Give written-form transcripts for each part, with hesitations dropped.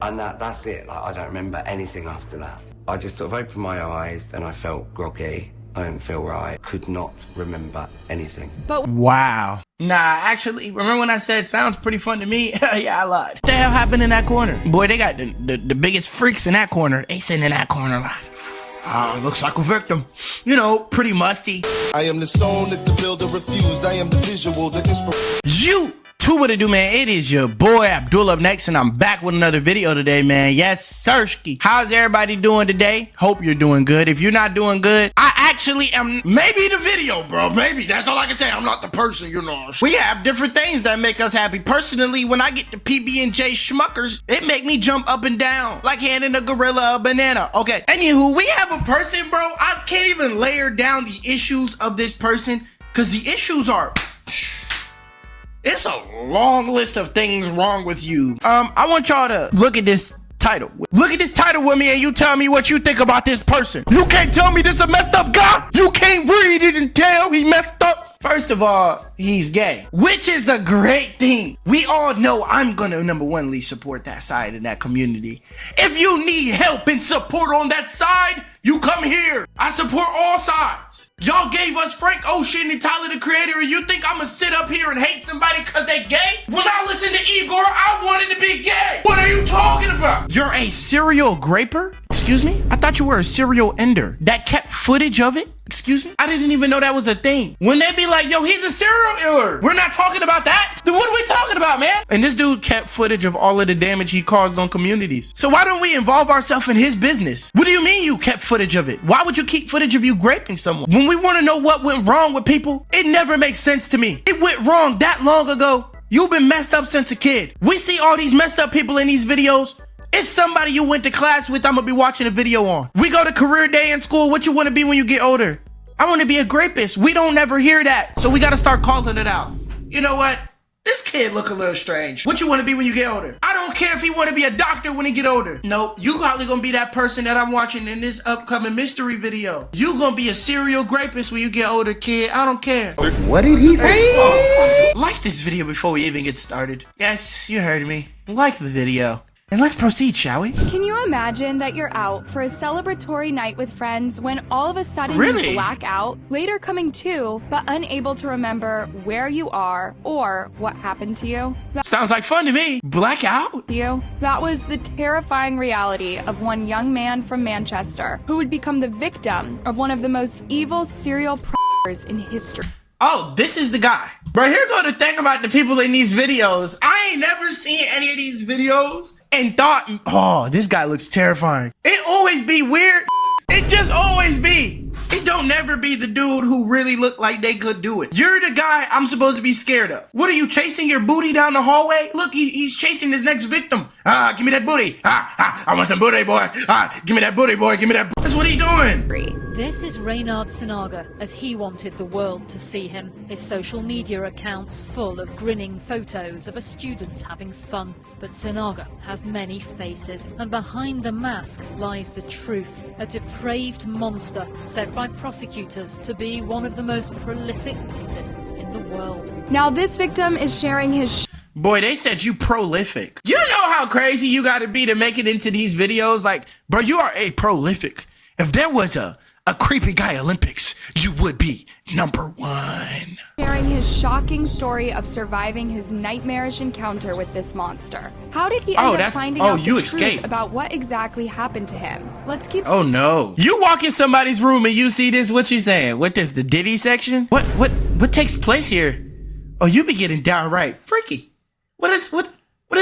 And that's it. Like, I don't remember anything after that. I just sort of opened my eyes and I felt groggy. I didn't feel right. Could not remember anything. But wow. Nah, actually, remember when I said sounds pretty fun to me? Yeah, I lied. What the hell happened in that corner? Boy, they got the biggest freaks in that corner. They sitting in that corner like, looks like a victim. You know, pretty musty. I am the stone that the builder refused. I am the visual, the inspiration. You too, what it do, man? It is your boy Abdul up next, and I'm back with another video today, man. Yes, sirski. How's everybody doing today? Hope you're doing good. If you're not doing good, I actually am maybe the video, bro. Maybe. That's all I can say. I'm not the person, you know. We have different things that make us happy. Personally, when I get the PB&J Schmuckers, it make me jump up and down like handing a gorilla a banana. Okay. Anywho, we have a person, bro. I can't even layer down the issues of this person because the issues are... It's a long list of things wrong with you. I want y'all to look at this title. Look at this title with me and you tell me what you think about this person. You can't tell me this is a messed up guy. You can't read it and tell he messed up. First of all, he's gay, which is a great thing. We all know I'm gonna number one support that side of that community. If you need help and support on that side, you come here. I support all sides. Y'all gave us Frank Ocean and Tyler the Creator, and you think I'm gonna sit up here and hate somebody because they gay? When I listened to Igor, I wanted to be gay. What are you talking about? You're a serial graper? Excuse me? I thought you were a serial ender that kept footage of it. Excuse me? I didn't even know that was a thing. When they be like, yo, he's a serial killer. We're not talking about that. Then what are we talking about, man? And this dude kept footage of all of the damage he caused on communities. So why don't we involve ourselves in his business? What do you mean you kept footage of it? Why would you keep footage of you raping someone? When we want to know what went wrong with people, it never makes sense to me. It went wrong that long ago. You've been messed up since a kid. We see all these messed up people in these videos. It's somebody you went to class with I'm gonna be watching a video on. We go to career day in school. What you want to be when you get older? I want to be a grapist. We don't never hear that. So we got to start calling it out. You know what? This kid look a little strange. What you want to be when you get older? I don't care if he want to be a doctor when he get older. Nope. You probably gonna be that person that I'm watching in this upcoming mystery video. You gonna be a serial grapist when you get older, kid. I don't care. What did he say? Like this video before we even get started. Yes, you heard me. Like the video. And let's proceed, shall we? Can you imagine that you're out for a celebratory night with friends when all of a sudden you black out, later coming to, but unable to remember where you are or what happened to you? Sounds like fun to me. Black out? That was the terrifying reality of one young man from Manchester who would become the victim of one of the most evil serial predators in history. Oh, this is the guy. Bro, here go the thing about the people in these videos. I ain't never seen any of these videos and thought, oh, this guy looks terrifying. It always be weird. It just always be. It don't never be the dude who really look like they could do it. You're the guy I'm supposed to be scared of. What are you chasing your booty down the hallway? Look, he's chasing his next victim. Give me that booty. I want some booty, boy. Give me that booty, boy. Give me that. That's what he doing. This is Reynard Sinaga, as he wanted the world to see him. His social media accounts full of grinning photos of a student having fun. But Sinaga has many faces, and behind the mask lies the truth. A depraved monster said by prosecutors to be one of the most prolific rapists in the world. Now this victim is sharing his Boy, they said you prolific. You know how crazy you gotta be to make it into these videos? Like, bro, you are a prolific. If there was a creepy guy Olympics, you would be #1. Sharing his shocking story of surviving his nightmarish encounter with this monster. How did he end up finding out the truth about what exactly happened to him? Let's keep. Oh no! You walk in somebody's room and you see this. What you saying? What this? The Diddy section? What takes place here? Oh, you be getting downright freaky. What is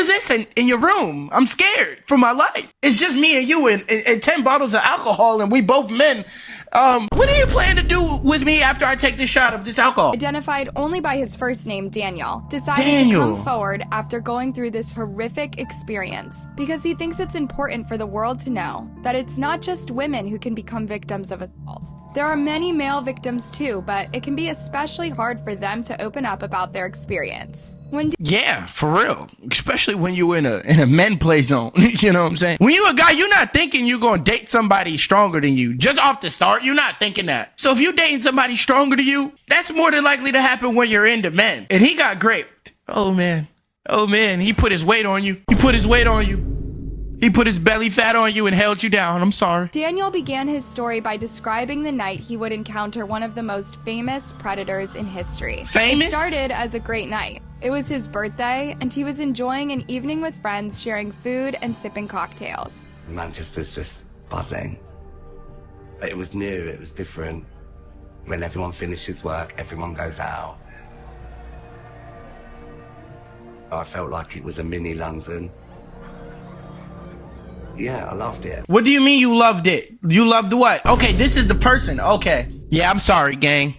this in your room? I'm scared for my life. It's just me and you and 10 bottles of alcohol, and we both men. What do you plan to do with me after I take this shot of this alcohol? Identified only by his first name, Daniel, decided to come forward after going through this horrific experience because he thinks it's important for the world to know that it's not just women who can become victims of assault. There are many male victims too, but it can be especially hard for them to open up about their experience. Yeah, for real. Especially when you in a men play zone. You know what I'm saying? When you a guy, you're not thinking you're gonna date somebody stronger than you. Just off the start, you're not thinking that. So if you dating somebody stronger than you, that's more than likely to happen when you're into men. And he got raped. Oh man. He put his weight on you. He put his belly fat on you and held you down. I'm sorry. Daniel began his story by describing the night he would encounter one of the most famous predators in history. Famous? It started as a great night. It was his birthday, and he was enjoying an evening with friends, sharing food and sipping cocktails. Manchester's just buzzing. It was new, it was different. When everyone finishes work, everyone goes out. I felt like it was a mini London. Yeah, I loved it. What do you mean you loved it? You loved what? Okay, this is the person. Okay. Yeah, I'm sorry, gang.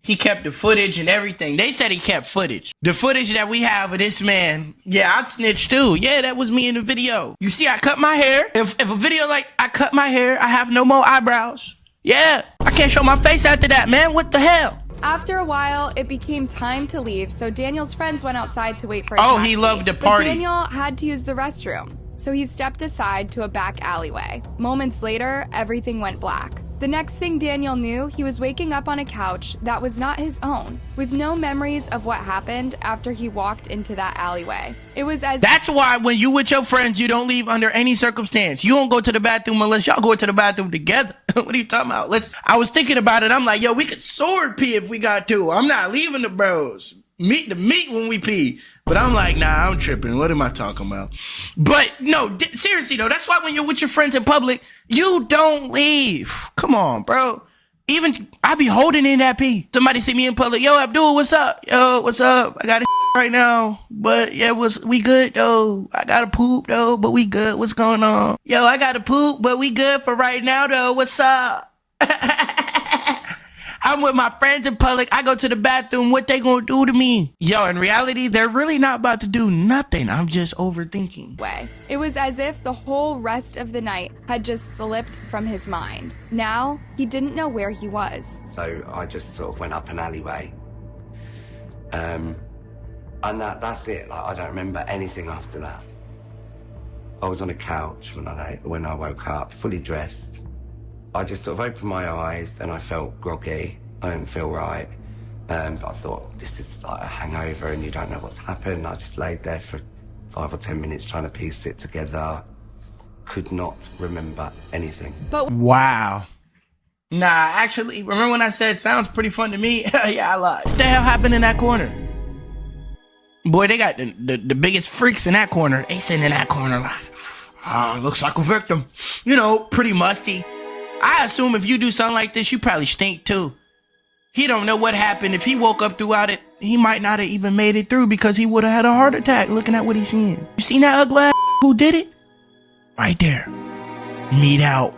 He kept the footage and everything. They said he kept footage. The footage that we have of this man, yeah, I'd snitch too. Yeah, that was me in the video. You see, I cut my hair. If a video like I cut my hair, I have no more eyebrows. Yeah, I can't show my face after that, man. What the hell? After a while, it became time to leave, so Daniel's friends went outside to wait for a Oh, taxi. he loved to party. But Daniel had to use the restroom, so he stepped aside to a back alleyway. Moments later, everything went black. The next thing Daniel knew, he was waking up on a couch that was not his own, with no memories of what happened after he walked into that alleyway. It was as That's why when you with your friends, you don't leave under any circumstance. You don't go to the bathroom unless y'all go to the bathroom together. What are you talking about? I was thinking about it. I'm like, yo, we could sword pee if we got to. I'm not leaving the bros. Meet when we pee. But I'm like, nah, I'm tripping. What am I talking about? But no, seriously though, that's why when you're with your friends in public, you don't leave. Come on, bro. Even I be holding in that pee. Somebody see me in public. Yo, Abdul, what's up? Yo, what's up? I got a right now. But yeah, we good though. I gotta poop though, but we good. What's going on? Yo, I gotta poop, but we good for right now though. What's up? I'm with my friends in public. I go to the bathroom. What they gonna do to me? Yo, in reality, they're really not about to do nothing. I'm just overthinking. way. It was as if the whole rest of the night had just slipped from his mind. Now, he didn't know where he was. So I just sort of went up an alleyway. And that's it. Like, I don't remember anything after that. I was on a couch when I woke up, fully dressed. I just sort of opened my eyes and I felt groggy. I didn't feel right. I thought, this is like a hangover and you don't know what's happened. I just laid there for 5 or 10 minutes trying to piece it together. Could not remember anything. But Wow. Nah, actually, remember when I said sounds pretty fun to me? Yeah, I lied. What the hell happened in that corner? Boy, they got the biggest freaks in that corner. They sitting in that corner like, looks like a victim. You know, pretty musty. I assume if you do something like this, you probably stink too. He don't know what happened. If he woke up throughout it, he might not have even made it through because he would have had a heart attack looking at what he's seeing. You seen that ugly ass who did it? Right there. Meat out.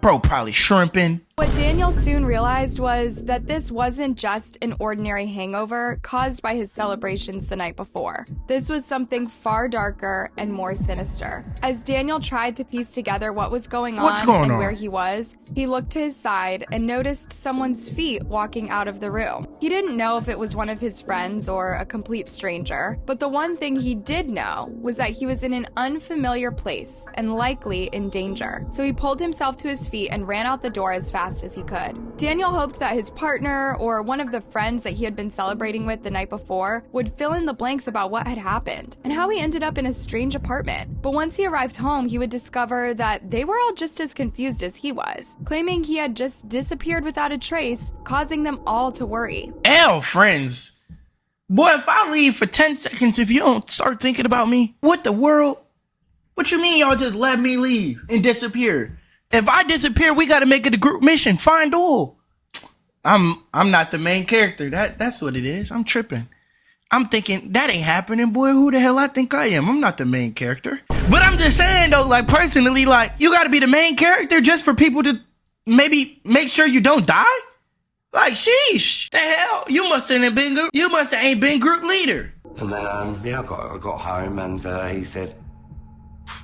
Bro probably shrimping. what Daniel soon realized was that this wasn't just an ordinary hangover caused by his celebrations the night before. This was something far darker and more sinister. As Daniel tried to piece together what was going on and where he was, he looked to his side and noticed someone's feet walking out of the room. He didn't know if it was one of his friends or a complete stranger, but the one thing he did know was that he was in an unfamiliar place and likely in danger. So he pulled himself to his feet and ran out the door as fast as he could. Daniel hoped that his partner or one of the friends that he had been celebrating with the night before would fill in the blanks about what had happened and how he ended up in a strange apartment. But once he arrived home, he would discover that they were all just as confused as he was, claiming he had just disappeared without a trace, causing them all to worry. Friends. Boy, if I leave for 10 seconds, if you don't start thinking about me, what the world? What you mean y'all just let me leave and disappear? If I disappear, we gotta make it a group mission. Find all. I'm not the main character. That's what it is. I'm tripping. I'm thinking that ain't happening, boy. Who the hell I think I am? I'm not the main character. But I'm just saying though, like personally, like you gotta be the main character just for people to maybe make sure you don't die. Like sheesh, the hell? You must ain't been group leader. And then I got home and he said,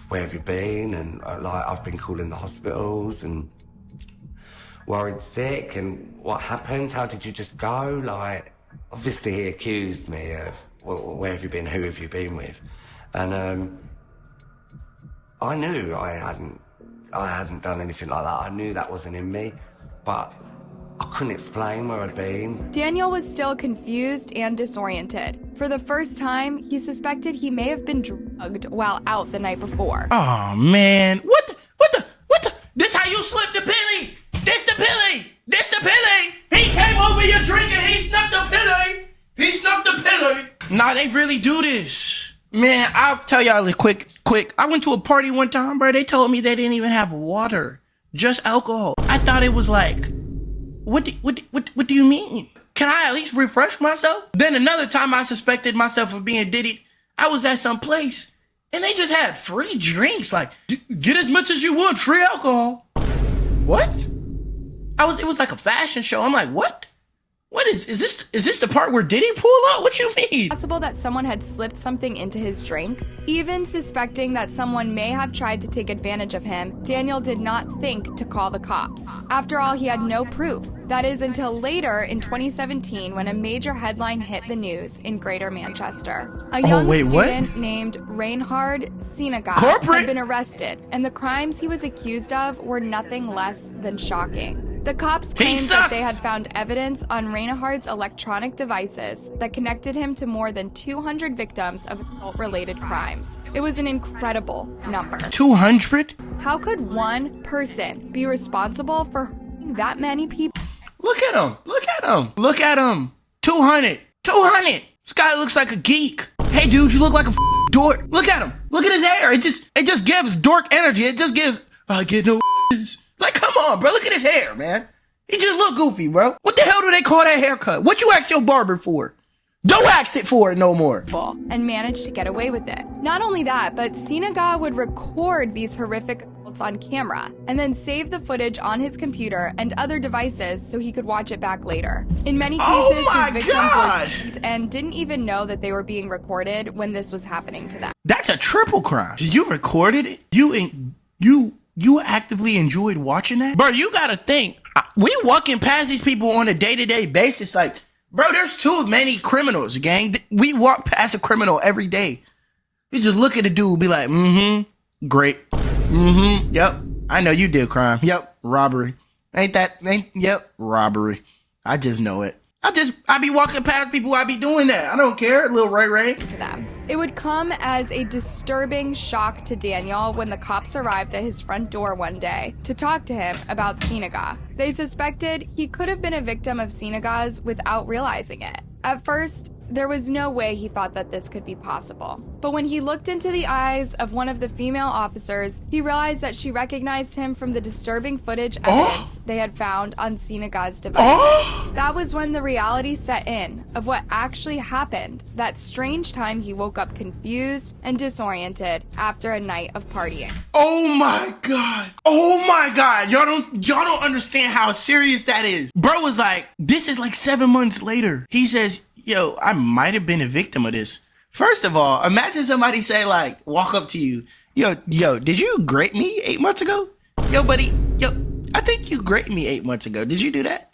where have you been? And I've been calling the hospitals and worried sick. And what happened? How did you just go? Like, obviously he accused me of, well, where have you been? Who have you been with? And I knew I hadn't done anything like that. I knew that wasn't in me, but I couldn't explain where I'd been. Daniel was still confused and disoriented. For the first time, he suspected he may have been drugged while out the night before. Oh man, what the? This how you slip the pilly? This the pilly? This the pilly? He came over here drinking, he snuck the pilly. He snuck the pilly. Nah, they really do this. Man, I'll tell y'all this quick. I went to a party one time, bro. They told me they didn't even have water, just alcohol. I thought it was like, what do you mean? Can I at least refresh myself? Then another time I suspected myself of being diddy. I was at some place and they just had free drinks. Like, get as much as you want, free alcohol. What? It was like a fashion show. I'm like, what? What is this the part where Diddy pulled out? What you mean? Possible that someone had slipped something into his drink. Even suspecting that someone may have tried to take advantage of him, Daniel did not think to call the cops. After all, he had no proof. That is until later in 2017 when a major headline hit the news in Greater Manchester. A young student named Reinhard Sinaga had been arrested, and the crimes he was accused of were nothing less than shocking. The cops claimed that they had found evidence on Reinhard's electronic devices that connected him to more than 200 victims of adult-related crimes. It was an incredible number. 200? How could one person be responsible for hurting that many people? Look at him. Look at him. Look at him. 200. 200. This guy looks like a geek. Hey, dude, you look like a dork. Look at him. Look at his hair. It just gives dork energy. It just gives, I get no Like, come on, bro. Look at his hair, man. He just look goofy, bro. What the hell do they call that haircut? What you ask your barber for? Don't ask it for it no more. And managed to get away with it. Not only that, but Sinaga would record these horrific assaults on camera and then save the footage on his computer and other devices so he could watch it back later. In many cases, his victims were and didn't even know that they were being recorded when this was happening to them. That's a triple crime. You recorded it? You actively enjoyed watching that? Bro, you gotta think. We walking past these people on a day-to-day basis. Like, bro, there's too many criminals, gang. We walk past a criminal every day. We just look at the dude, be like, great. Yep. I know you did crime. Yep. Robbery. Yep. Robbery. I just know it. I be walking past people, I be doing that. I don't care, little Ray. To them. It would come as a disturbing shock to Daniel when the cops arrived at his front door one day to talk to him about Sinaga. They suspected he could have been a victim of Sinaga's without realizing it. At first, there was no way he thought that this could be possible. But when he looked into the eyes of one of the female officers, he realized that she recognized him from the disturbing footage evidence they had found on Sinaga's devices. That was when the reality set in of what actually happened that strange time he woke up confused and disoriented after a night of partying. Oh my God. Oh my God. Y'all don't understand how serious that is. Bro was like, this is like 7 months later. He says, yo, I might have been a victim of this. First of all, imagine somebody say, like, walk up to you. Yo, did you grape me 8 months ago? Yo, buddy, I think you graped me 8 months ago. Did you do that?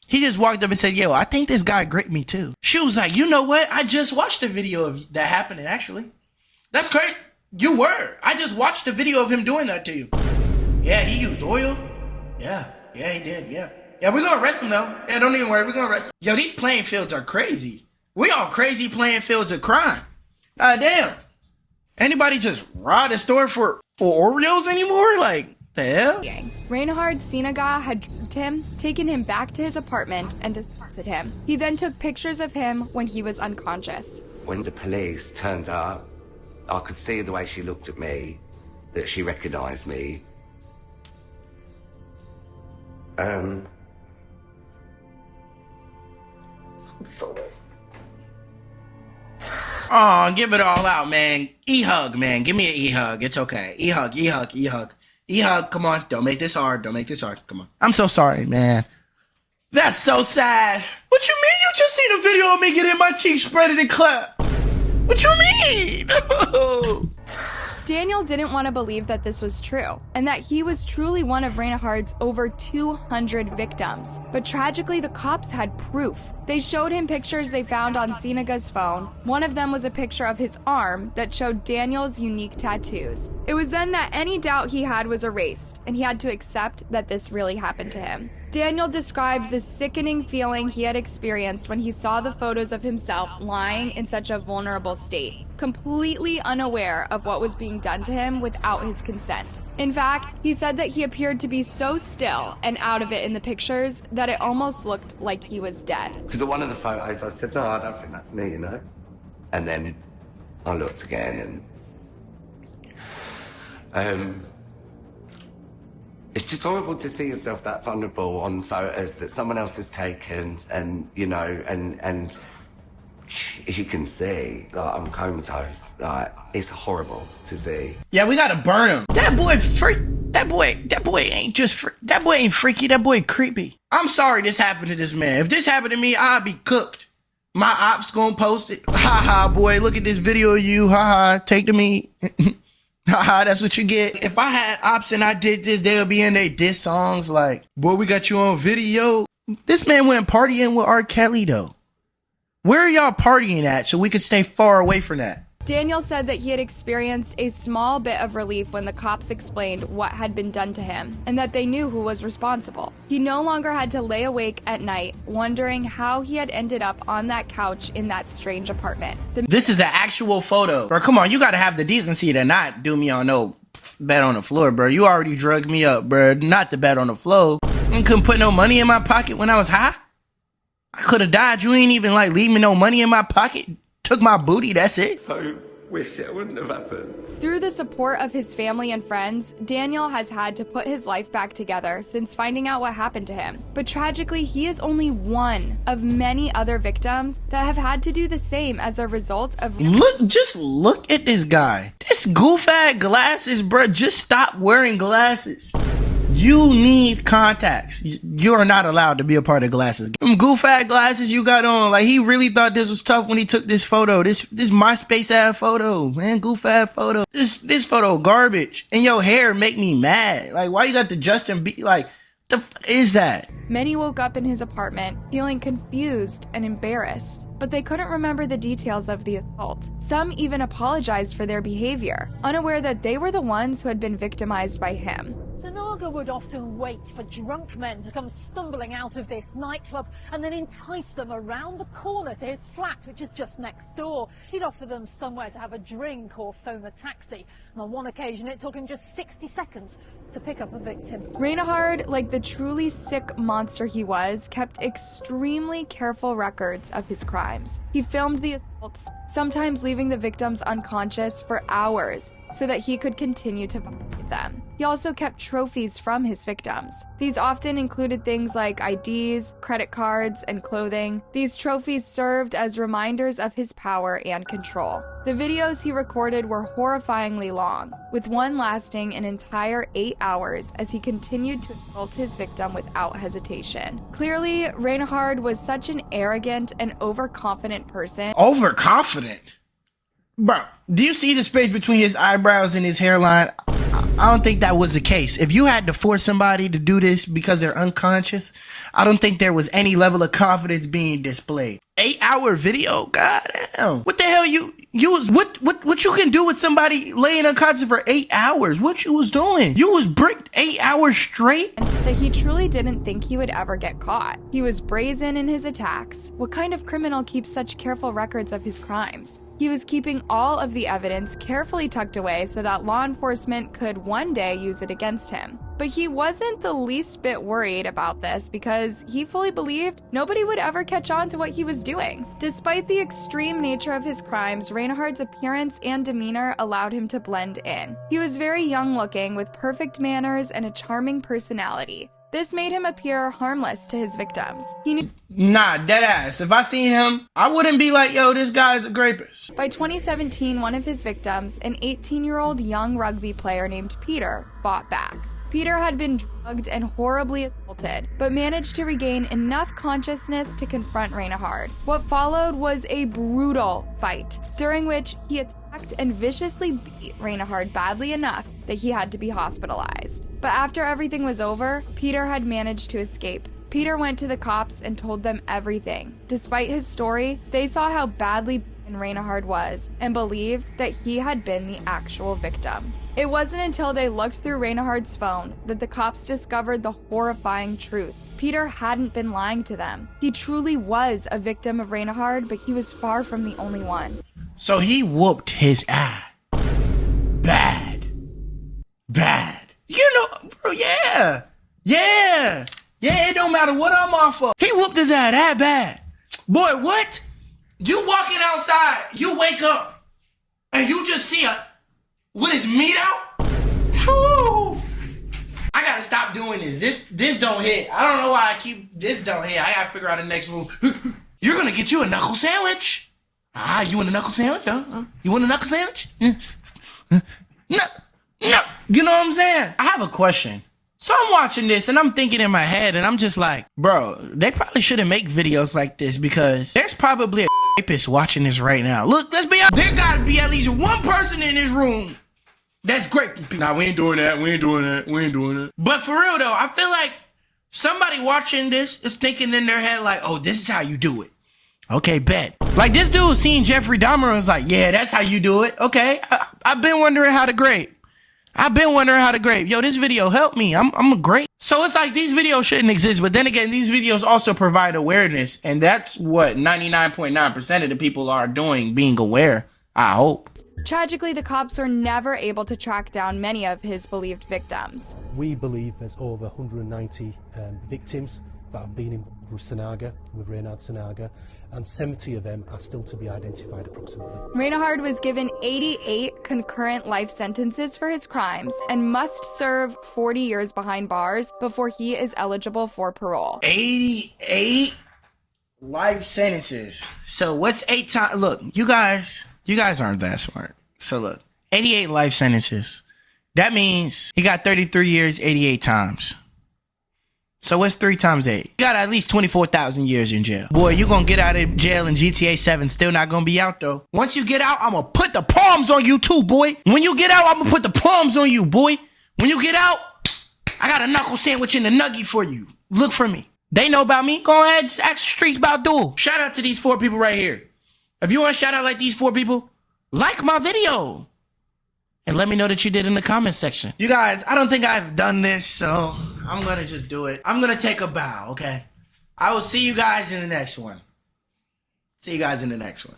He just walked up and said, yo, I think this guy graped me too. She was like, you know what? I just watched a video of that happening, actually. That's great. You were. I just watched a video of him doing that to you. Yeah, he used oil. Yeah, he did, yeah. Yeah, we're gonna arrest him though. Yeah, don't even worry, we're gonna arrest him. Yo, these playing fields are crazy. We on crazy playing fields of crime. Damn. Anybody just rob a store for Oreos anymore? Like, the hell? Reinhard Sinaga had drugged him, taken him back to his apartment, and assaulted him. He then took pictures of him when he was unconscious. When the police turned up, I could see the way she looked at me, that she recognized me. I'm sorry. Oh, give it all out, man. E-hug, man. Give me an e-hug. It's okay. E-hug. E-hug, come on. Don't make this hard. Come on. I'm so sorry, man. That's so sad. What you mean you just seen a video of me getting my cheeks spreaded and clap? What you mean? Daniel didn't want to believe that this was true, and that he was truly one of Reinhard's over 200 victims. But tragically, the cops had proof. They showed him pictures they found on Sinaga's phone. One of them was a picture of his arm that showed Daniel's unique tattoos. It was then that any doubt he had was erased, and he had to accept that this really happened to him. Daniel described the sickening feeling he had experienced when he saw the photos of himself lying in such a vulnerable state, completely unaware of what was being done to him without his consent. In fact, he said that he appeared to be so still and out of it in the pictures that it almost looked like he was dead. Because of one of the photos, I said, no, I don't think that's me, you know? And then I looked again and it's just horrible to see yourself that vulnerable on photos that someone else has taken, and you know, and you can see, like, I'm comatose. Like, it's horrible to see. Yeah, we gotta burn him. That boy freak. That boy ain't just that boy ain't freaky. That boy creepy. I'm sorry this happened to this man. If this happened to me, I'd be cooked. My ops gonna post it. Ha ha, boy, look at this video of you. Ha ha, take the meat. Haha, that's what you get. If I had ops and I did this, they'll be in their diss songs like, boy, we got you on video. This man went partying with R. Kelly, though. Where are y'all partying at so we could stay far away from that? Daniel said that he had experienced a small bit of relief when the cops explained what had been done to him and that they knew who was responsible. He no longer had to lay awake at night wondering how he had ended up on that couch in that strange apartment. This is an actual photo. Bro, come on, you gotta have the decency to not do me on no bed on the floor, bro. You already drugged me up, bro. Not the bed on the floor. You couldn't put no money in my pocket when I was high. I could have died. You ain't even like leave me no money in my pocket. Took my booty, that's it. So wish it wouldn't have happened. Through the support of his family and friends, Daniel has had to put his life back together since finding out what happened to him. But tragically, he is only one of many other victims that have had to do the same as a result of— Just look at this guy. This goof-ass glasses, bro. Just stop wearing glasses. You need contacts. You are not allowed to be a part of glasses. Them goof-ass glasses you got on, like, he really thought this was tough when he took this photo. This MySpace ass photo, man. Goof-ass photo. This photo garbage. And your hair make me mad. Like, why you got the Justin B? Like, the f is that? Many woke up in his apartment feeling confused and embarrassed, but they couldn't remember the details of the assault. Some even apologized for their behavior, unaware that they were the ones who had been victimized by him. Sanaga would often wait for drunk men to come stumbling out of this nightclub and then entice them around the corner to his flat, which is just next door. He'd offer them somewhere to have a drink or phone a taxi. And on one occasion, it took him just 60 seconds to pick up a victim. Reinhard, like the truly sick monster he was, kept extremely careful records of his crimes. He filmed the assaults, sometimes leaving the victims unconscious for hours so that he could continue to violate them. He also kept trophies from his victims. These often included things like IDs, credit cards, and clothing. These trophies served as reminders of his power and control. The videos he recorded were horrifyingly long, with one lasting an entire 8 hours as he continued to assault his victim without hesitation. Clearly, Reinhard was such an arrogant and overconfident person. Overconfident? Bro, do you see the space between his eyebrows and his hairline? I don't think that was the case. If you had to force somebody to do this because they're unconscious, I don't think there was any level of confidence being displayed. 8-hour video? Goddamn. What the hell you was, what you can do with somebody laying unconscious for 8 hours? What you was doing? You was bricked 8 hours straight? That he truly didn't think he would ever get caught. He was brazen in his attacks. What kind of criminal keeps such careful records of his crimes? He was keeping all of the evidence carefully tucked away so that law enforcement could one day use it against him. But he wasn't the least bit worried about this because he fully believed nobody would ever catch on to what he was doing. Despite the extreme nature of his crimes, Reinhard's appearance and demeanor allowed him to blend in. He was very young looking with perfect manners and a charming personality. This made him appear harmless to his victims. Nah, deadass. If I seen him, I wouldn't be like, yo, this guy's a grapist. By 2017, one of his victims, an 18-year-old young rugby player named Peter, fought back. Peter had been drugged and horribly assaulted, but managed to regain enough consciousness to confront Reinhard. What followed was a brutal fight, during which he attacked and viciously beat Reinhard badly enough that he had to be hospitalized. But after everything was over, Peter had managed to escape. Peter went to the cops and told them everything. Despite his story, they saw how badly beaten Reinhard was and believed that he had been the actual victim. It wasn't until they looked through Reinhard's phone that the cops discovered the horrifying truth. Peter hadn't been lying to them. He truly was a victim of Reinhard, but he was far from the only one. So he whooped his ass. Bad. You know, bro, yeah, it don't matter what I'm off of. He whooped his ass that bad. Boy, what? You walking outside, you wake up, and you just see with his meat out? Whew. I gotta stop doing this. This don't hit. I don't know why this don't hit. I gotta figure out the next move. You're gonna get you a knuckle sandwich. You want a knuckle sandwich? You want a knuckle sandwich? No. You know what I'm saying? I have a question. So I'm watching this and I'm thinking in my head and I'm just like, bro, they probably shouldn't make videos like this because there's probably a rapist watching this right now. Look, let's be honest. There gotta be at least one person in this room that's great. Nah, we ain't doing that. But for real though, I feel like somebody watching this is thinking in their head like, oh, this is how you do it. Okay, bet. Like this dude seen Jeffrey Dahmer and was like, yeah, that's how you do it. Okay, I've been wondering how to grape. Yo, this video helped me. I'm a great. So it's like these videos shouldn't exist. But then again, these videos also provide awareness. And that's what 99.9% of the people are doing, being aware, I hope. Tragically, the cops were never able to track down many of his believed victims. We believe there's over 190 victims that have been involved with Sanaga, with Reinhard Sanaga, and 70 of them are still to be identified approximately. Reinhard was given 88 concurrent life sentences for his crimes and must serve 40 years behind bars before he is eligible for parole. 88 life sentences. So what's 8 times? Look, you guys aren't that smart. So look, 88 life sentences. That means he got 33 years, 88 times. So what's 3 times 8? You got at least 24,000 years in jail. Boy, you gonna get out of jail in GTA 7, still not gonna be out though. Once you get out, I'm gonna put the palms on you too, boy. When you get out, I'm gonna put the palms on you, boy. When you get out, I got a knuckle sandwich and a nugget for you. Look for me. They know about me. Go ahead, just ask the streets about Duel. Shout out to these 4 people right here. If you want to shout out like these 4 people, like my video. And let me know that you did in the comment section. You guys, I don't think I've done this, so I'm gonna just do it. I'm gonna take a bow, okay? I will see you guys in the next one. See you guys in the next one.